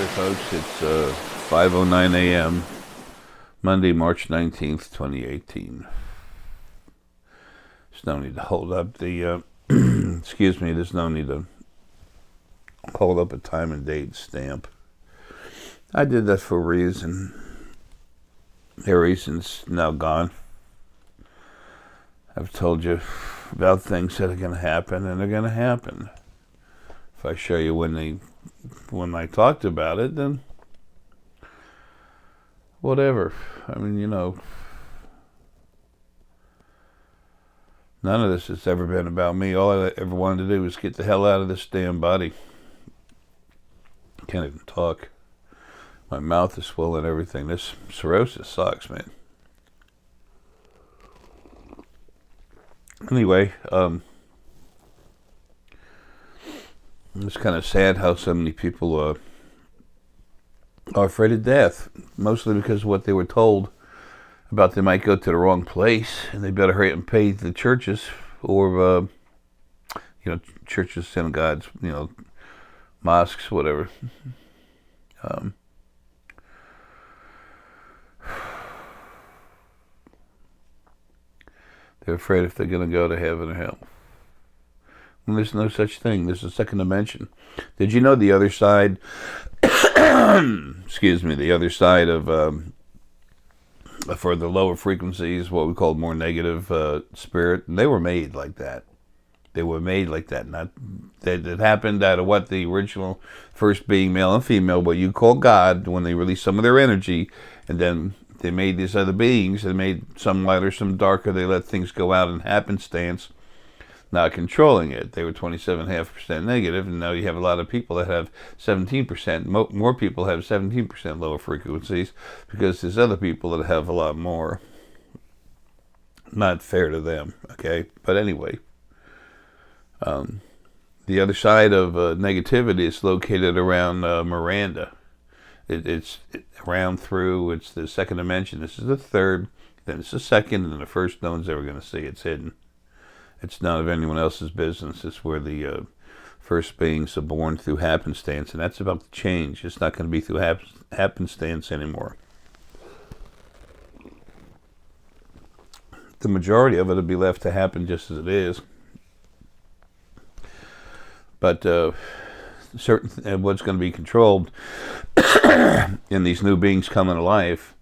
there, folks. It's 5:09 a.m. Monday, March 19th, 2018. There's no need to hold up the excuse me. There's no need to hold up a time and date stamp. I did that for a reason. Their reason's now gone. I've told you about things that are going to happen, and they're going to happen. If I show you when I talked about it, then whatever. I mean, none of this has ever been about me. All I ever wanted to do was get the hell out of this damn body. Can't even talk. My mouth is swollen, everything. This cirrhosis sucks, man. Anyway, it's kind of sad how so many people are afraid of death, mostly because of what they were told about they might go to the wrong place and they better hurry up and pay the churches or, churches, synagogues, mosques, whatever. They're afraid if they're going to go to heaven or hell. And there's no such thing. There's a second dimension. Did you know the other side, the other side of, for the lower frequencies, what we call more negative spirit, and they were made like that. They were made like that. Not that it happened out of what the original first being, male and female, what you call God, when they released some of their energy, and then they made these other beings. They made some lighter, some darker. They let things go out in happenstance, not controlling it. They were 27.5% negative, and now you have a lot of people that have 17%. More people have 17% lower frequencies because there's other people that have a lot more. Not fair to them, okay? But anyway, the other side of negativity is located around Miranda. It's around through, it's the second dimension. This is the third, then it's the second, and the first no one's ever going to see. It's hidden. It's none of anyone else's business. It's where the first beings are born through happenstance, and that's about to change. It's not going to be through happenstance anymore. The majority of it will be left to happen just as it is. But what's going to be controlled in these new beings coming to life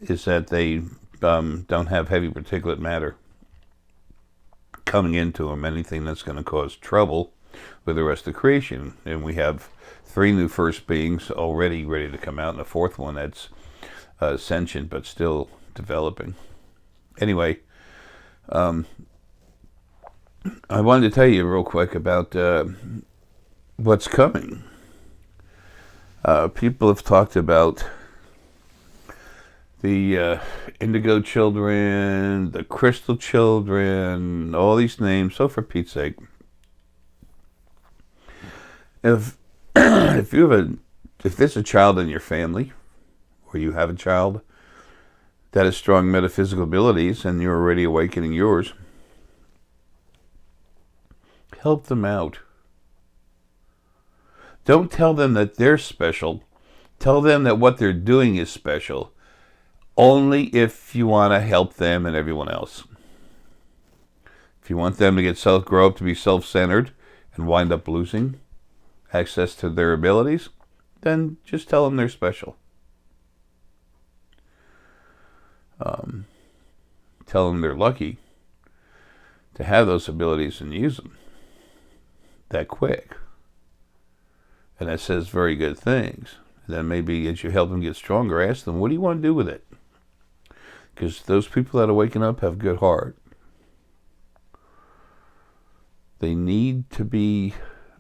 is that they don't have heavy particulate matter coming into them, anything that's going to cause trouble with the rest of creation. And we have 3 new first beings already ready to come out, and a 4th one that's sentient but still developing. Anyway, I wanted to tell you real quick about what's coming. People have talked about the indigo children, the crystal children, all these names. So for Pete's sake, if there's a child in your family, or you have a child that has strong metaphysical abilities and you're already awakening yours, help them out. Don't tell them that they're special. Tell them that what they're doing is special. Only if you want to help them and everyone else. If you want them to grow up to be self-centered and wind up losing access to their abilities, then just tell them they're special. Tell them they're lucky to have those abilities and use them that quick. And that says very good things. And then maybe as you help them get stronger, ask them, what do you want to do with it? Because those people that are waking up have good heart. They need to be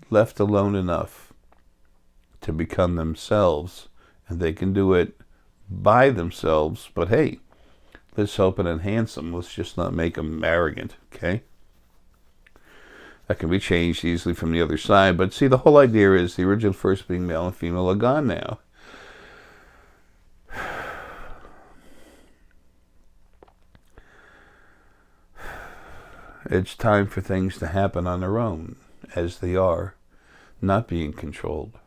left alone enough to become themselves. And they can do it by themselves. But hey, let's help and enhance them. Let's just not make them arrogant, okay? That can be changed easily from the other side. But see, the whole idea is the original first being, male and female, are gone now. It's time for things to happen on their own, as they are, not being controlled.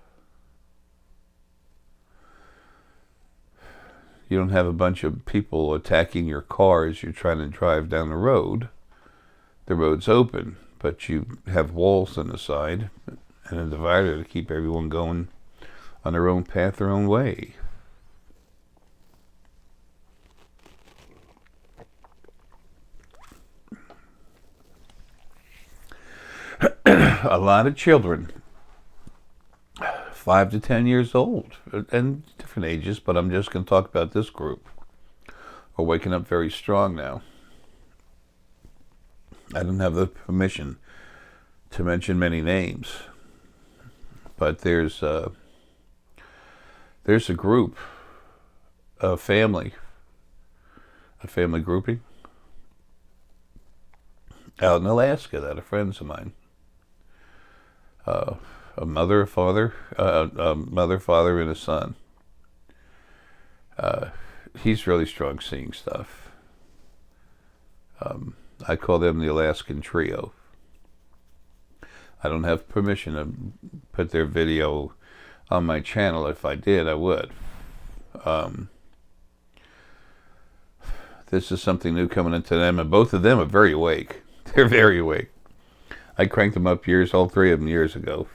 You don't have a bunch of people attacking your car as you're trying to drive down the road. The road's open, but you have walls on the side and a divider to keep everyone going on their own path, their own way. A lot of children, 5 to 10 years old, and different ages, but I'm just going to talk about this group, are waking up very strong now. I don't have the permission to mention many names, but there's a group, a family grouping out in Alaska that are friends of mine. A mother, father, and a son. He's really strong seeing stuff. I call them the Alaskan Trio. I don't have permission to put their video on my channel. If I did, I would. This is something new coming into them, and both of them are very awake. They're very awake. I cranked them up all three of them years ago.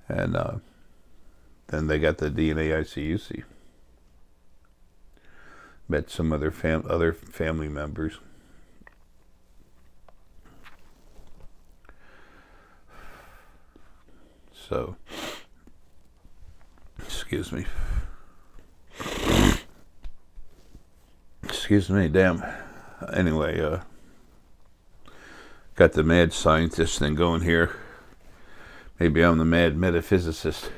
And then they got the DNA ICUC. Met some other family members. So, excuse me, damn. Anyway, got the mad scientist thing going here. Maybe I'm the mad metaphysicist.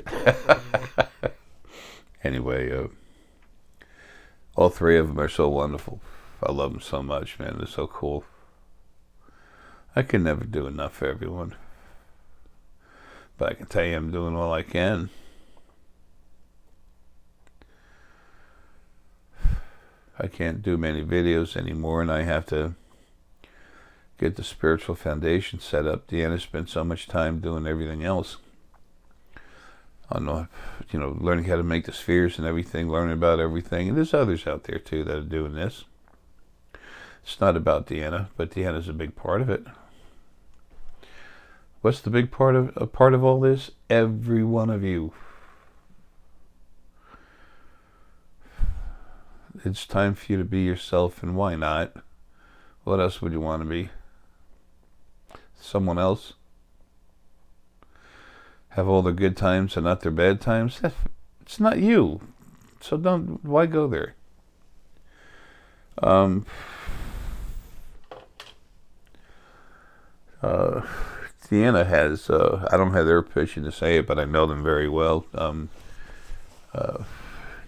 Anyway, all three of them are so wonderful. I love them so much, man. They're so cool. I can never do enough for everyone. But I can tell you I'm doing all I can. I can't do many videos anymore, and I have to get the spiritual foundation set up. Deanna spent so much time doing everything else. On, learning how to make the spheres and everything, learning about everything. And there's others out there, too, that are doing this. It's not about Deanna, but Deanna's a big part of it. What's the big part of all this? Every one of you. It's time for you to be yourself, and why not? What else would you want to be? Someone else? Have all the good times and not their bad times? It's not you. So why go there? Deanna has, I don't have their permission to say it, but I know them very well.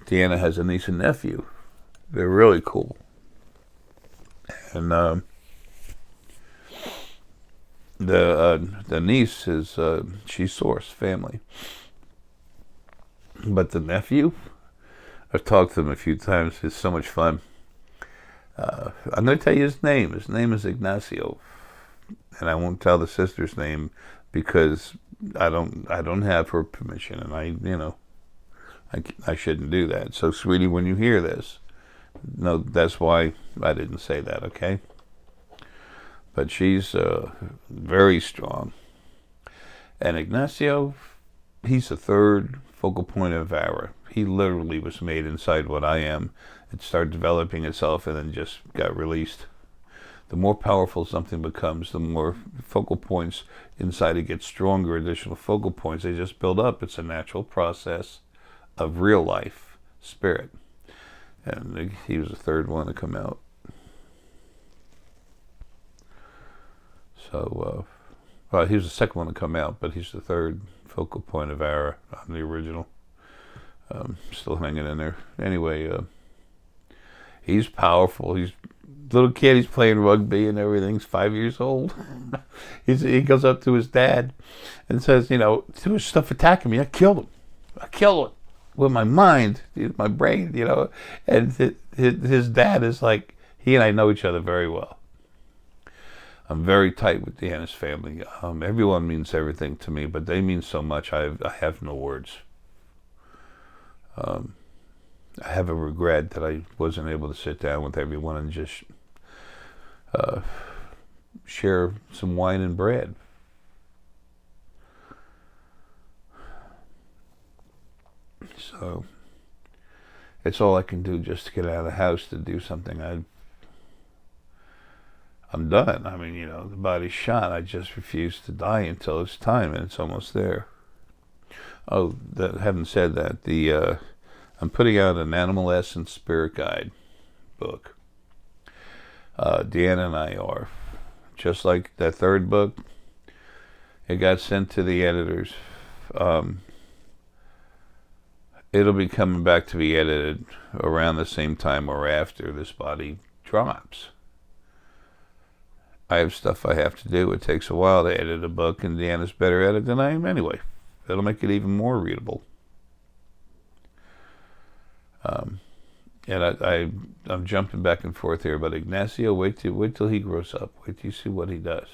Deanna has a niece and nephew. They're really cool. And the niece is, she's Source family. But the nephew, I've talked to him a few times. It's so much fun. I'm going to tell you his name. His name is Ignacio. And I won't tell the sister's name because I don't have her permission, and I shouldn't do that. So, sweetie, when you hear this, no, that's why I didn't say that, okay? But she's very strong. And Ignacio, he's the third focal point of Arae. He literally was made inside what I am. It started developing itself and then just got released. The more powerful something becomes, the more focal points inside it get stronger, additional focal points. They just build up. It's a natural process of real life, spirit. And he was the third one to come out. So, he was the second one to come out, but he's the third focal point of Arae. I'm the original. Still hanging in there. Anyway, he's powerful. He's a little kid. He's playing rugby and everything. He's 5 years old. He goes up to his dad and says, there was stuff attacking me. I killed him. With my mind, my brain, And his dad is like, he and I know each other very well. I'm very tight with Deanna's family. Everyone means everything to me, but they mean so much. I have no words. I have a regret that I wasn't able to sit down with everyone and just share some wine and bread. So it's all I can do just to get out of the house to do something. I'm done. I mean, the body's shot. I just refuse to die until it's time, and it's almost there. Oh, having said that, I'm putting out an Animal Essence Spirit Guide book. Deanna and I are. Just like that third book, it got sent to the editors. It'll be coming back to be edited around the same time or after this body drops. I have stuff I have to do. It takes a while to edit a book, and Deanna's better at it than I am anyway. It'll make it even more readable. And I'm jumping back and forth here, but Ignacio, wait till he grows up. Wait till you see what he does.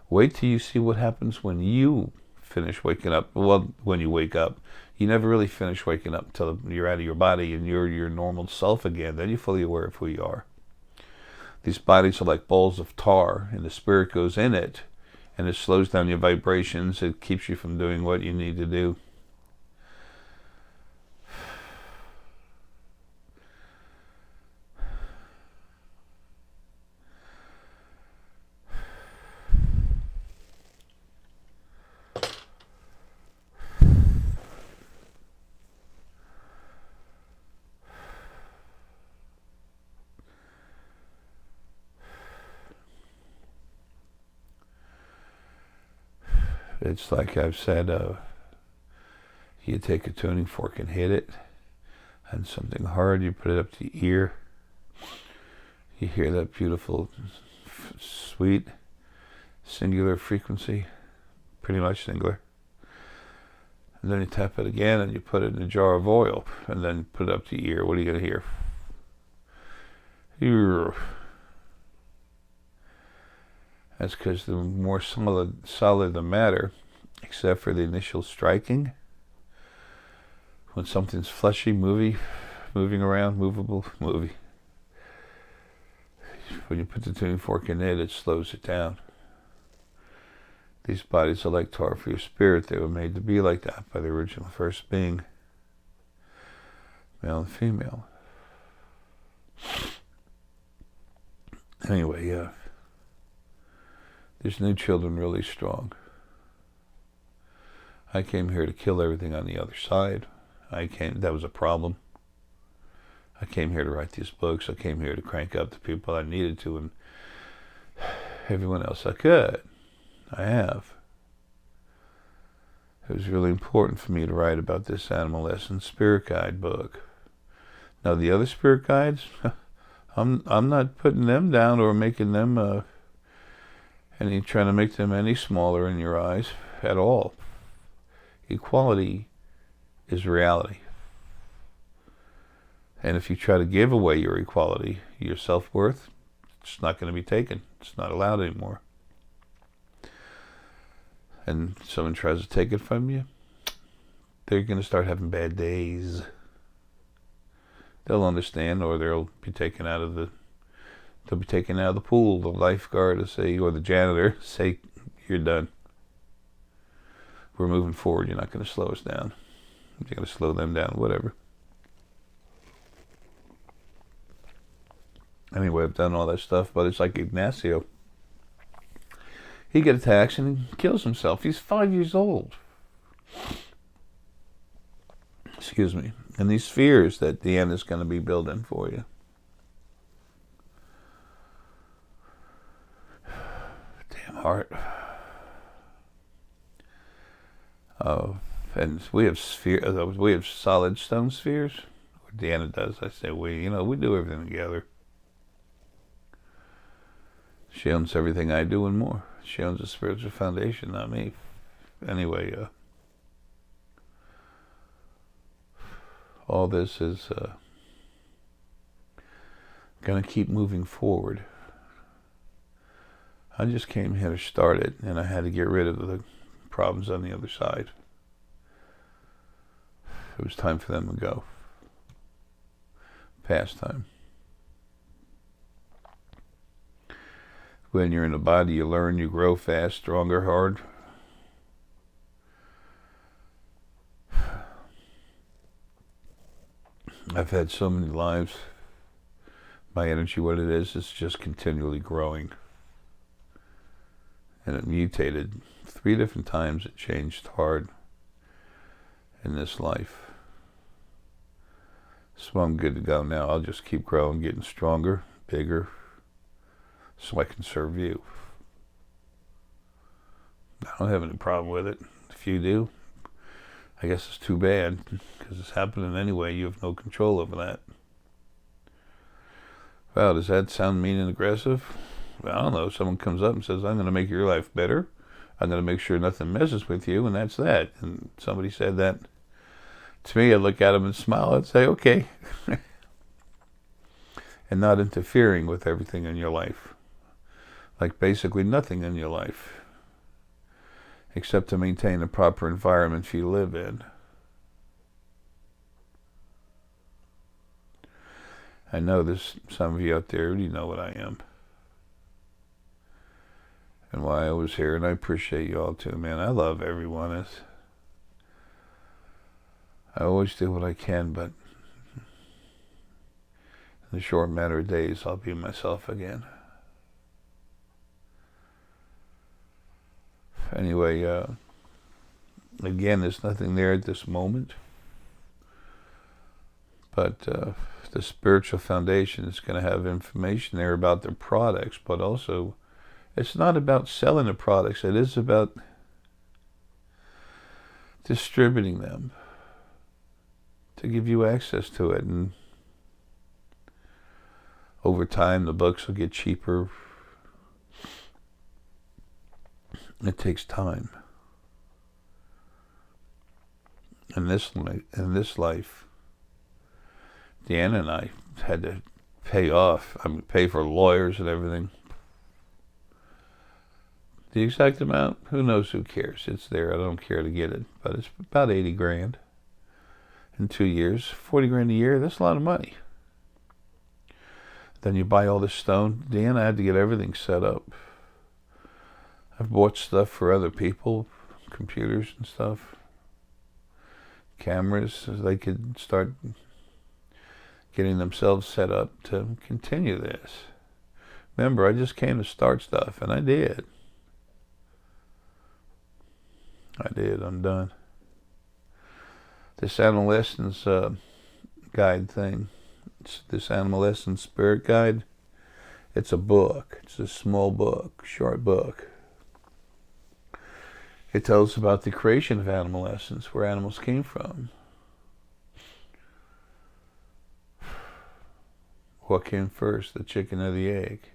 Wait till you see what happens when you finish waking up. Well, when you wake up, you never really finish waking up until you're out of your body and you're your normal self again. Then you're fully aware of who you are. These bodies are like balls of tar, and the spirit goes in it, and it slows down your vibrations. It keeps you from doing what you need to do. It's like I've said, you take a tuning fork and hit it, and something hard, you put it up to your ear. You hear that beautiful, sweet, singular frequency, pretty much singular. And then you tap it again, and you put it in a jar of oil, and then put it up to your ear. What are you going to hear? That's because the more solid the matter, except for the initial striking, when something's fleshy, moving around, movable, when you put the tuning fork in it, it slows it down. These bodies are like tar for your spirit. They were made to be like that by the original first being, male and female. Anyway, there's new children really strong. I came here to kill everything on the other side. That was a problem. I came here to write these books. I came here to crank up the people I needed to, and everyone else I could. I have. It was really important for me to write about this Animal Essence Spirit Guide book. Now the other spirit guides, I'm not putting them down or making them trying to make them any smaller in your eyes at all. Equality is reality. And if you try to give away your equality, your self-worth, it's not going to be taken. It's not allowed anymore. And someone tries to take it from you, they're going to start having bad days. They'll understand, or they'll be taken out of the pool. The lifeguard will say, or the janitor say, you're done. We're moving forward. You're not going to slow us down. You're going to slow them down, whatever. Anyway, I've done all that stuff, but it's like Ignacio. He gets attacked and he kills himself. He's 5 years old. Excuse me. And these fears that Deanna's going to be building for you. Damn heart. And we have solid stone spheres. Or Deanna does. I say we do everything together. She owns everything I do and more. She owns the spiritual foundation, not me. Anyway, all this is going to keep moving forward. I just came here to start it, and I had to get rid of the problems on the other side. It was time for them to go. pastime. When you're in the body, you learn, you grow fast, stronger, hard. I've had so many lives. My energy, what it is just continually growing. And it mutated 3 different times. It changed hard in this life. So I'm good to go now. I'll just keep growing, getting stronger, bigger, so I can serve you. I don't have any problem with it. If you do, I guess it's too bad, because it's happening anyway. You have no control over that. Well, does that sound mean and aggressive? Well, I don't know. Someone comes up and says, I'm going to make your life better. I'm going to make sure nothing messes with you, and that's that. And somebody said that to me. I'd look at them and smile and say, okay. And not interfering with everything in your life. Like basically nothing in your life. Except to maintain a proper environment you live in. I know there's some of you out there who know what I am. And why I was here, and I appreciate you all too, man. I love everyone. I always do what I can, but in a short matter of days, I'll be myself again. Anyway, again, there's nothing there at this moment. But the spiritual foundation is going to have information there about their products, but also it's not about selling the products. It is about distributing them to give you access to it. And over time, the books will get cheaper. It takes time. In this life, Deanna and I had to pay for lawyers and everything. The exact amount, who knows, who cares? It's there. I don't care to get it. But it's about 80 grand in 2 years. 40 grand a year, that's a lot of money. Then you buy all this stone. Deanna had to get everything set up. I've bought stuff for other people, computers and stuff, cameras, so they could start getting themselves set up to continue this. Remember, I just came to start stuff, and I did. I'm done. This animal essence guide thing, this animal essence spirit guide, it's a book. It's a small book, short book. It tells about the creation of animal essence, where animals came from. What came first, the chicken or the egg?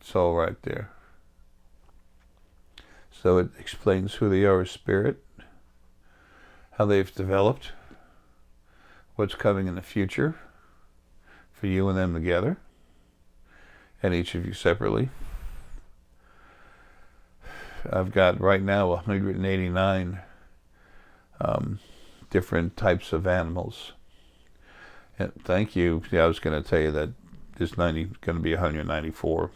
It's all right there. So it explains who they are as spirit, how they've developed, what's coming in the future for you and them together, and each of you separately. I've got right now 189 different types of animals. And thank you. Yeah, I was going to tell you that there's going to be 194.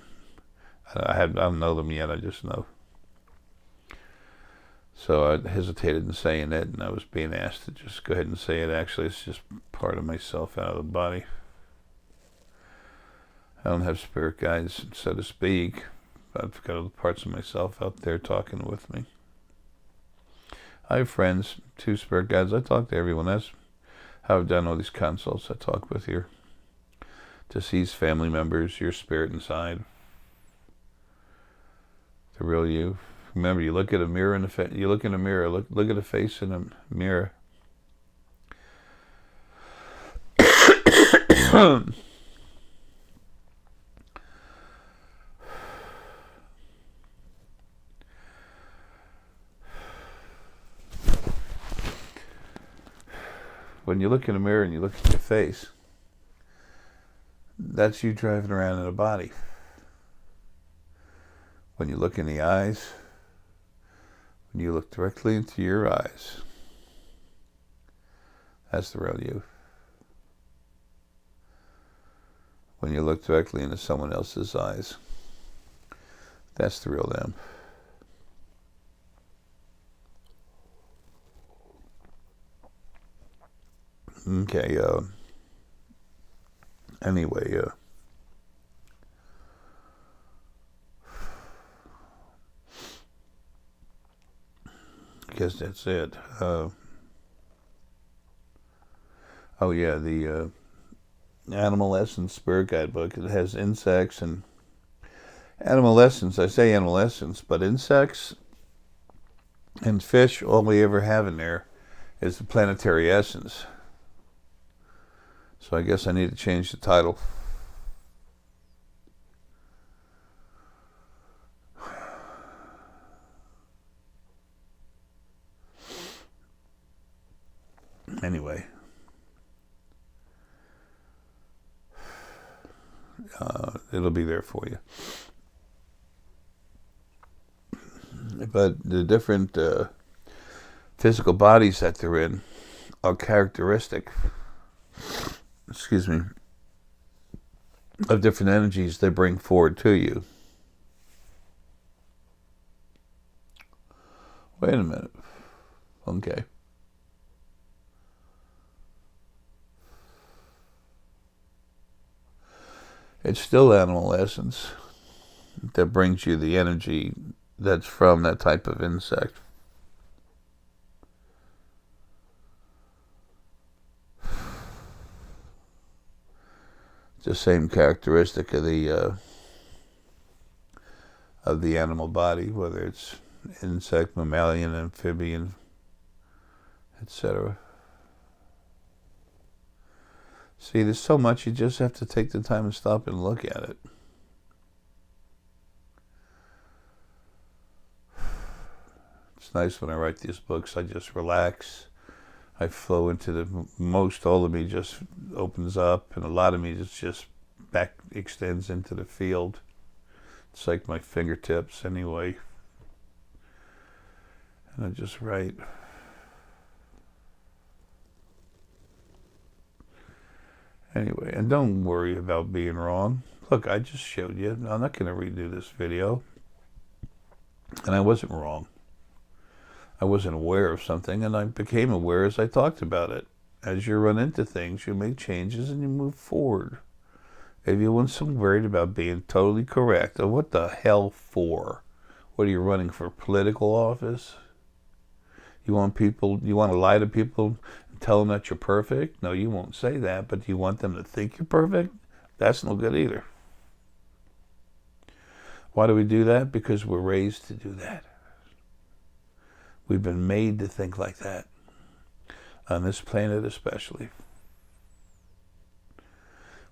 I don't know them yet. I just know. So I hesitated in saying it, and I was being asked to just go ahead and say it. Actually, it's just part of myself out of the body. I don't have spirit guides, so to speak. I've got other parts of myself out there talking with me. I have friends, 2 spirit guides. I talk to everyone. That's how I've done all these consults. I talk with your deceased family members, your spirit inside, the real you. Remember, you look at a mirror in the you look in a mirror. Look at a face in a mirror. When you look in a mirror and you look at your face, that's you driving around in a body. When you look in the eyes, when you look directly into your eyes, that's the real you. when you look directly into someone else's eyes. That's the real them. Okay, anyway, I guess that's it. Oh yeah, the Animal Essence Spirit Guidebook. It has insects and animal essence. I say animal essence, but insects and fish, all we ever have in there is the planetary essence. So I guess I need to change the title. Anyway, it'll be there for you. But the different physical bodies that they're in are characteristic, excuse me, of different energies they bring forward to you. Wait a minute. Okay. It's still animal essence that brings you the energy that's from that type of insect. It's the same characteristic of the animal body, whether it's insect, mammalian, amphibian, etc. See, there's so much, you just have to take the time and stop and look at it. It's nice when I write these books, I just relax. I flow into all of me just opens up, and a lot of me just back extends into the field. It's like my fingertips anyway. And I just write. Anyway, and don't worry about being wrong. Look, I just showed you. I'm not going to redo this video. And I wasn't wrong. I wasn't aware of something, and I became aware as I talked about it. As you run into things, you make changes and you move forward. If you weren't so worried about being totally correct, what the hell for? What are you running for, political office? You want to lie to people and tell them that you're perfect? No, you won't say that, but you want them to think you're perfect? That's no good either. Why do we do that? Because we're raised to do that. We've been made to think like that, on this planet especially.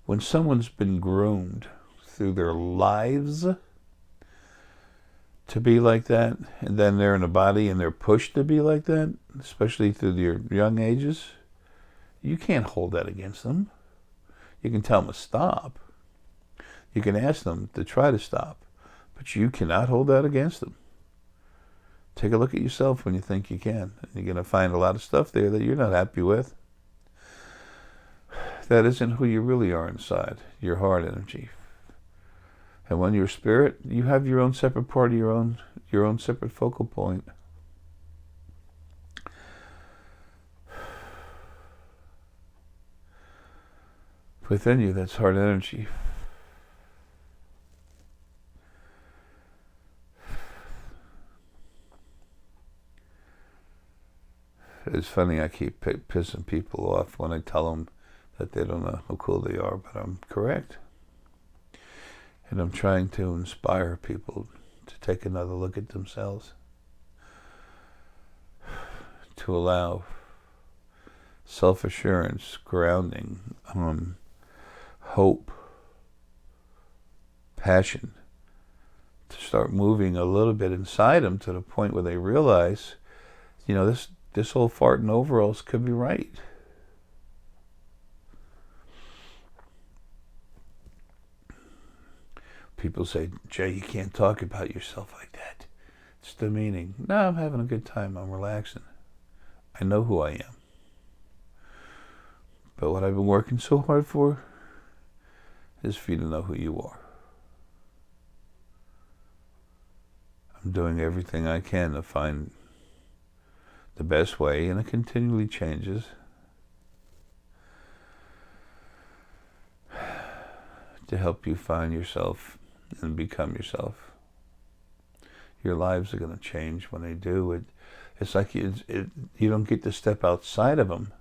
When someone's been groomed through their lives to be like that, and then they're in a body and they're pushed to be like that, especially through their young ages, you can't hold that against them. You can tell them to stop. You can ask them to try to stop, but you cannot hold that against them. Take a look at yourself when you think you can. You're going to find a lot of stuff there that you're not happy with. That isn't who you really are inside, your heart energy. And when you're spirit, you have your own separate part of your own separate focal point. Within you, that's heart energy. It's funny, I keep pissing people off when I tell them that they don't know how cool they are, but I'm correct. And I'm trying to inspire people to take another look at themselves, to allow self-assurance, grounding, hope, passion, to start moving a little bit inside them to the point where they realize, this whole fart in overalls could be right. People say, Jay, you can't talk about yourself like that. It's demeaning. No, I'm having a good time. I'm relaxing. I know who I am. But what I've been working so hard for is for you to know who you are. I'm doing everything I can to find the best way, and it continually changes, to help you find yourself and become yourself. Your lives are going to change when they do. It's like you don't get to step outside of them,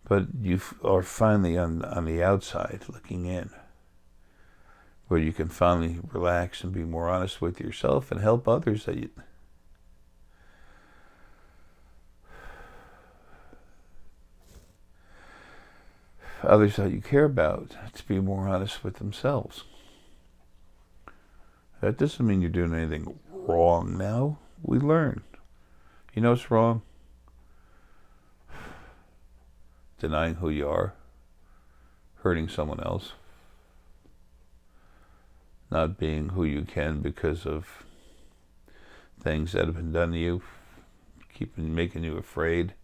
but you are finally on the outside looking in, where you can finally relax and be more honest with yourself and help others that you... others that you care about, to be more honest with themselves. That doesn't mean you're doing anything wrong now. We learn. You know what's wrong? Denying who you are, hurting someone else, not being who you can because of things that have been done to you, making you afraid,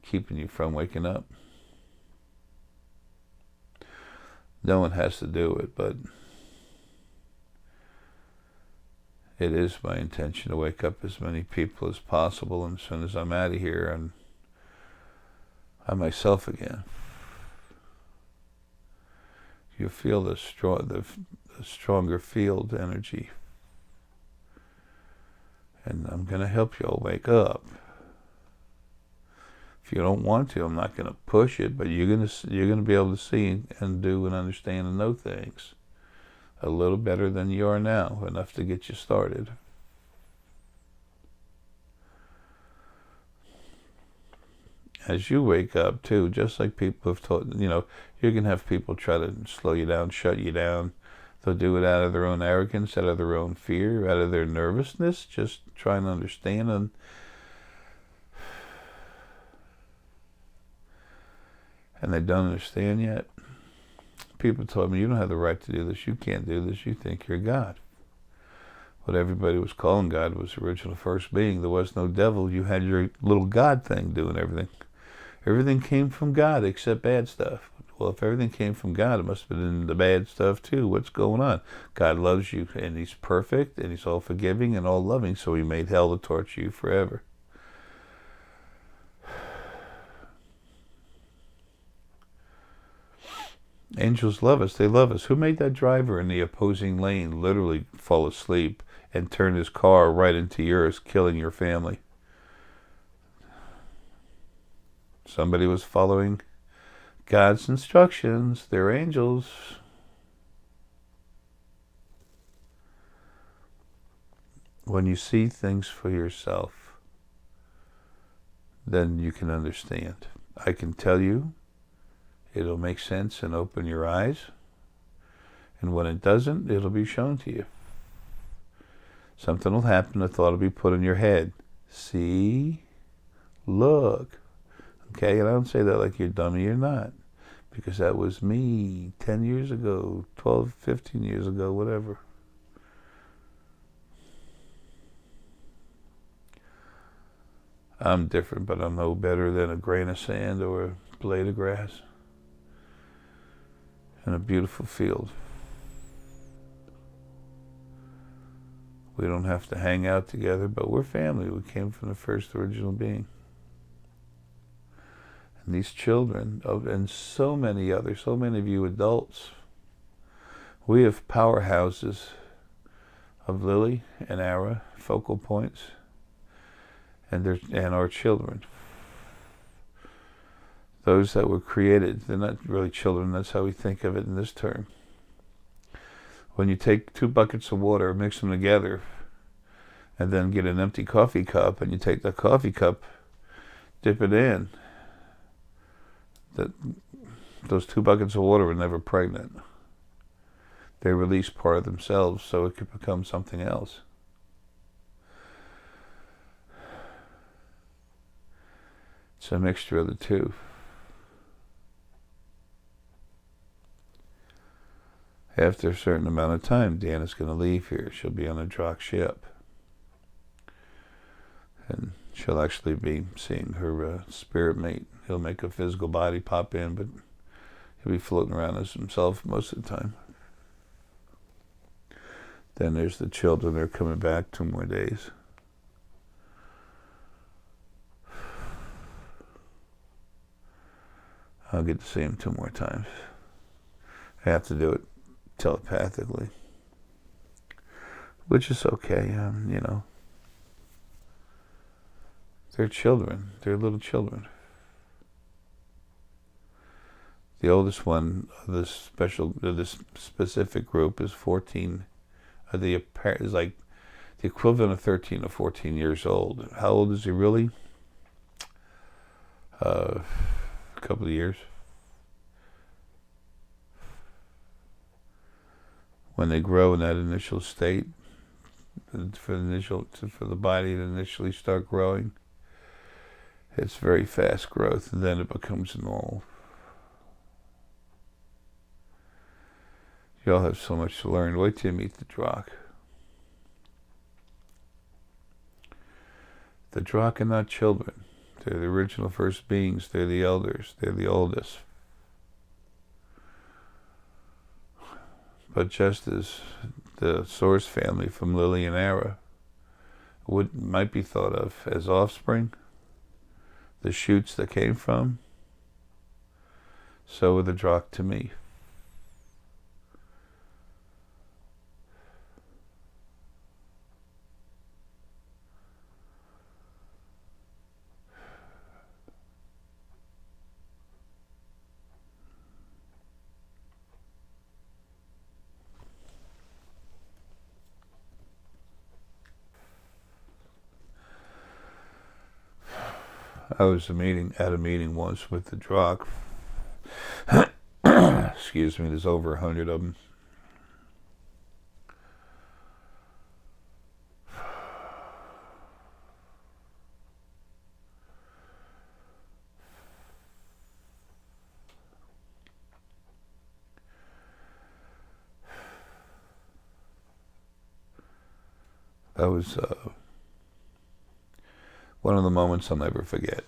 keeping you from waking up. No one has to do it, but it is my intention to wake up as many people as possible, and as soon as I'm out of here, I'm myself again. You feel the stronger field energy, and I'm going to help you all wake up. If you don't want to, I'm not going to push it, but you're going to be able to see and do and understand and know things a little better than you are now, enough to get you started. As you wake up too, just like people have taught, you're going to have people try to slow you down, shut you down. They'll do it out of their own arrogance, out of their own fear, out of their nervousness, just trying to understand. And they don't understand yet. People told me, you don't have the right to do this, you can't do this, you think you're God. What everybody was calling God was the original first being. There was no devil. You had your little God thing doing everything. Everything came from God except bad stuff. Well, if everything came from God, it must have been in the bad stuff too. What's going on? God loves you, and He's perfect, and He's all forgiving and all loving, so He made hell to torture you forever. Angels love us. They love us. Who made that driver in the opposing lane literally fall asleep and turn his car right into yours, killing your family? Somebody was following God's instructions. They're angels. When you see things for yourself, then you can understand. I can tell you, it'll make sense and open your eyes. And when it doesn't, it'll be shown to you. Something will happen, a thought will be put in your head. See? Look. Okay, and I don't say that like you're dummy, you're not. Because that was me 10 years ago, 12, 15 years ago, whatever. I'm different, but I'm no better than a grain of sand or a blade of grass in a beautiful field. We don't have to hang out together, but we're family. We came from the first original being. And these children, and so many others, so many of you adults, we have powerhouses of Lily and Arae, focal points, and our children. Those that were created, they're not really children, that's how we think of it in this term. When you take 2 buckets of water, mix them together, and then get an empty coffee cup, and you take the coffee cup, dip it in, those 2 buckets of water were never pregnant. They release part of themselves so it could become something else. It's a mixture of the two. After a certain amount of time, Deanna's going to leave here. She'll be on a drop ship. And she'll actually be seeing her spirit mate. He'll make a physical body pop in, but he'll be floating around as himself most of the time. Then there's the children. They're coming back 2 more days. I'll get to see him 2 more times. I have to do it telepathically, which is okay. You know, they're children. They're little children. The oldest one of this specific group is 14. Is like the equivalent of 13 or 14 years old. How old is he really? A couple of years. When they grow in that initial state, for the body to initially start growing, it's very fast growth, and then it becomes normal. You all have so much to learn. Wait till you meet the Drakh. The Drakh are not children. They're the original first beings. They're the elders. They're the oldest. But just as the source family from Lily and Arae might be thought of as offspring, the shoots that came from, so are the Drakh to me. I was at a meeting once with the Drakh. Excuse me, there's over 100 of them. That was one of the moments I'll never forget.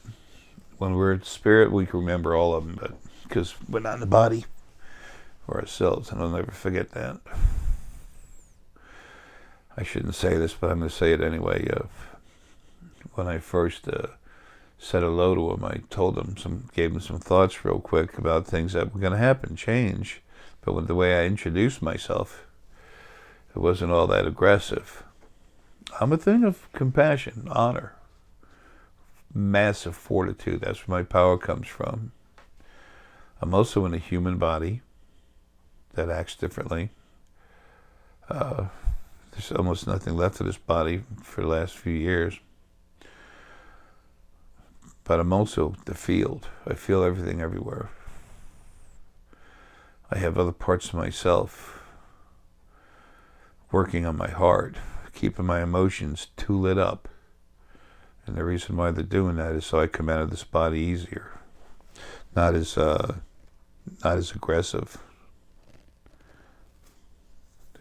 When we're in spirit, we can remember all of them, but because we're not in the body for ourselves, and I'll never forget that. I shouldn't say this, but I'm going to say it anyway. When I first said hello to him, I gave him some thoughts real quick about things that were going to happen, change. But with the way I introduced myself, it wasn't all that aggressive. I'm a thing of compassion, honor, massive fortitude. That's where my power comes from. I'm also in a human body that acts differently. There's almost nothing left of this body for the last few years. But I'm also the field. I feel everything everywhere. I have other parts of myself working on my heart, keeping my emotions too lit up. And the reason why they're doing that is so I come out of this body easier. Not as aggressive.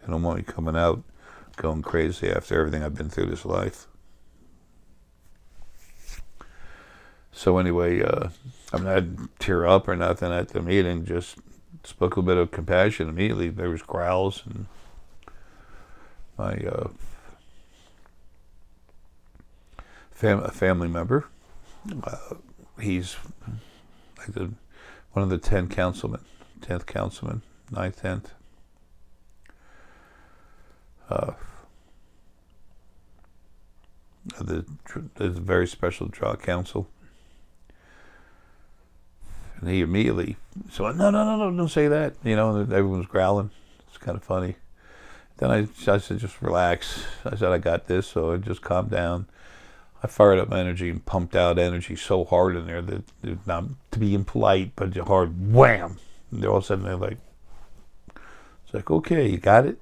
I don't want me coming out going crazy after everything I've been through this life. So anyway, I didn't tear up or nothing at the meeting, just spoke a bit of compassion immediately. There was growls, and my a family member, he's like one of the 10th councilman, 9th, 10th. There's a very special Drakh council. And he immediately said, no, don't say that. You know, everyone's growling. It's kind of funny. Then I said, just relax. I said, I got this, so I just calmed down. I fired up my energy and pumped out energy so hard in there that, not to be impolite, but hard wham. And all of a sudden they're like, it's like, okay, you got it?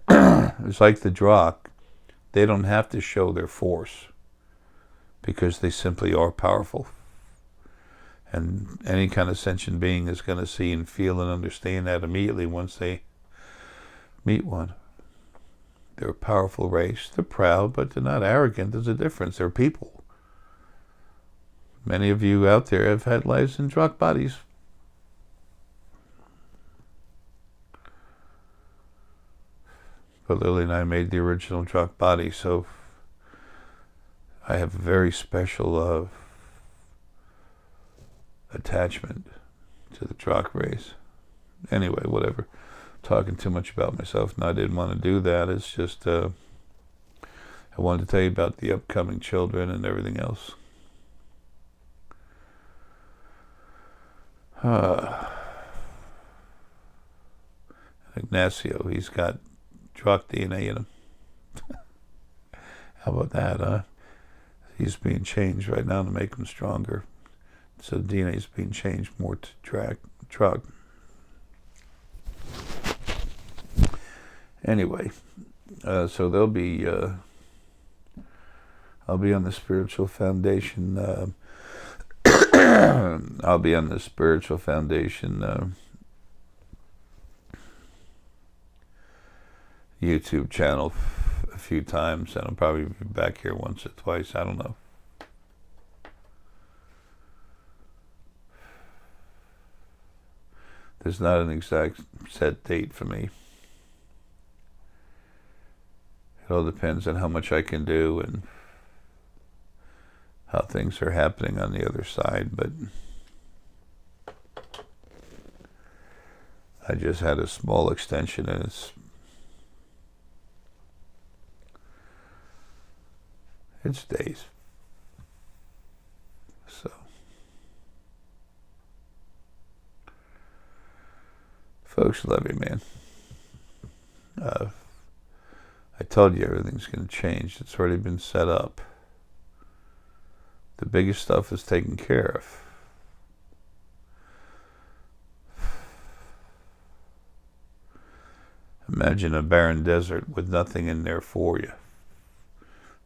It's like the Drakh. They don't have to show their force because they simply are powerful. And any kind of sentient being is going to see and feel and understand that immediately once they meet one. They're a powerful race. They're proud, but they're not arrogant. There's a difference. They're people. Many of you out there have had lives in Drakh bodies. But Lily and I made the original truck body, so I have a very special attachment to the truck race. Anyway, whatever. Talking too much about myself, and I didn't want to do that. It's just I wanted to tell you about the upcoming children and everything else. Ignacio, he's got truck DNA in him. How about that, huh? He's being changed right now to make him stronger. So DNA is being changed more to truck. Anyway, so they'll be. I'll be on the spiritual foundation. I'll be on the spiritual foundation YouTube channel a few times, and I'll probably be back here once or twice. I don't know. There's not an exact set date for me. It all depends on how much I can do and how things are happening on the other side, but I just had a small extension, and it's days. So folks, love you, man. I told you everything's going to change. It's already been set up. The biggest stuff is taken care of. Imagine a barren desert with nothing in there for you.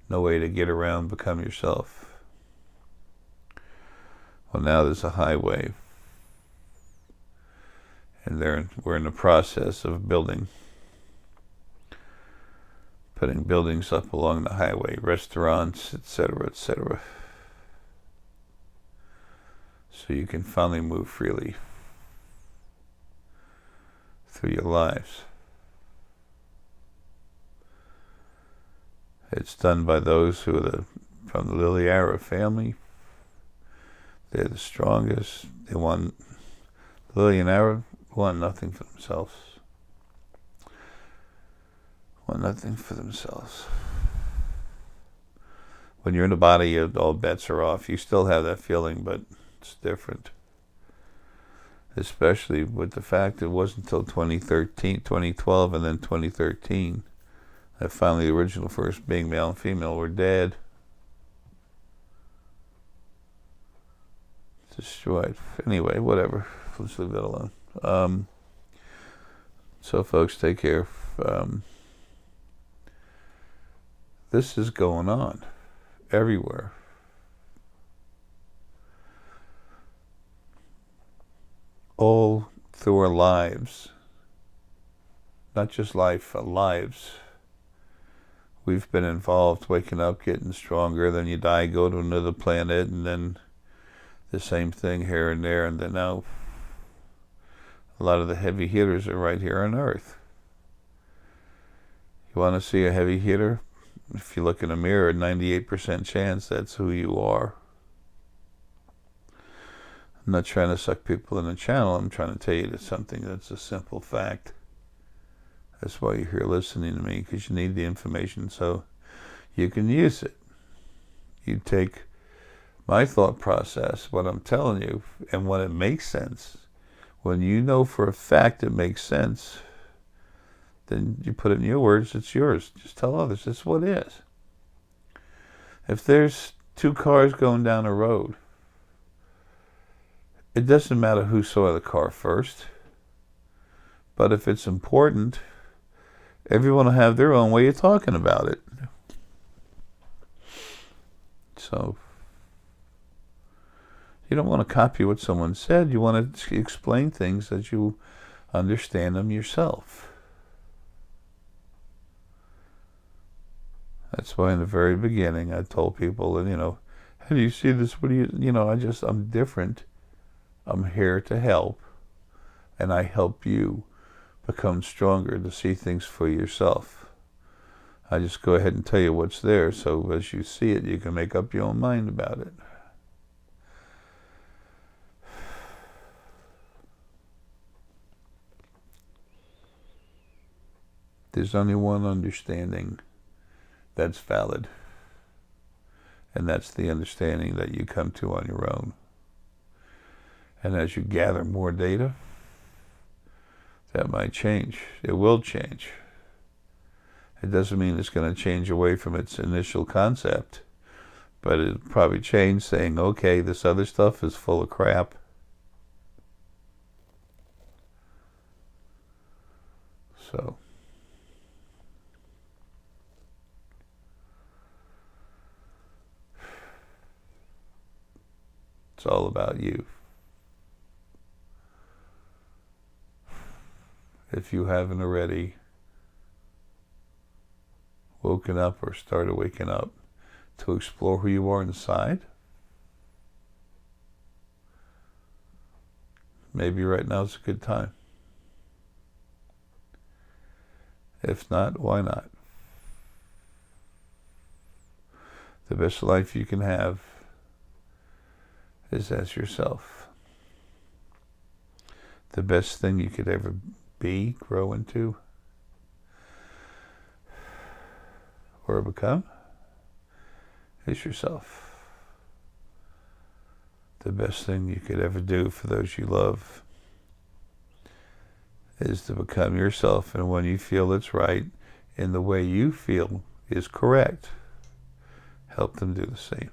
No way to get around, become yourself. Well, now there's a highway. And we're in the process of putting buildings up along the highway, restaurants, etc., etc. So you can finally move freely through your lives. It's done by those who are from the Lily Arae family. They're the strongest. Lily and Arae want nothing for themselves. Want nothing for themselves. When you're in the body, all bets are off. You still have that feeling, but it's different. Especially with the fact it wasn't until 2012, and then 2013 that finally the original first being, male and female, were dead. Destroyed. Anyway, whatever. Let's leave that alone. So, folks, take care. This is going on everywhere. All through our lives, not just life, lives. We've been involved, waking up, getting stronger, then you die, go to another planet, and then the same thing here and there, and then now a lot of the heavy hitters are right here on Earth. You want to see a heavy hitter? If you look in a mirror, 98% chance that's who you are. I'm not trying to suck people in the channel. I'm trying to tell you something that's a simple fact. That's why you're here listening to me, because you need the information so you can use it. You take my thought process, what I'm telling you, and when it makes sense, when you know for a fact it makes sense, then you put it in your words, it's yours. Just tell others, it's what it is. If there's two cars going down a road, it doesn't matter who saw the car first, but if it's important, everyone will have their own way of talking about it. So, you don't want to copy what someone said. You want to explain things that you understand them yourself. That's why in the very beginning I told people, and how do you see this? What do you, I'm different. I'm here to help, and I help you become stronger to see things for yourself. I just go ahead and tell you what's there, so as you see it, you can make up your own mind about it. There's only one understanding that's valid, and that's the understanding that you come to on your own. And as you gather more data, that might change. It will change. It doesn't mean it's going to change away from its initial concept, but it'll probably change saying, okay, this other stuff is full of crap. So it's all about you. If you haven't already woken up or started waking up to explore who you are inside, maybe right now is a good time. If not, why not? The best life you can have is as yourself. The best thing you could ever be, grow into, or become is yourself. The best thing you could ever do for those you love is to become yourself, and when you feel it's right in the way you feel is correct, help them do the same.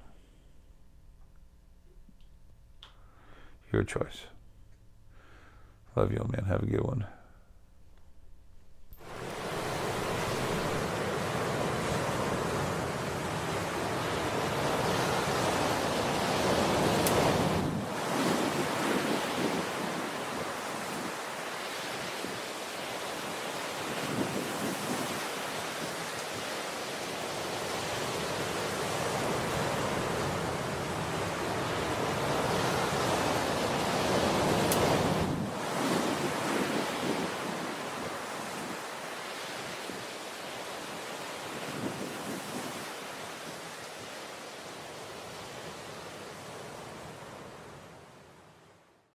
Your choice. Love you, man. Have a good one.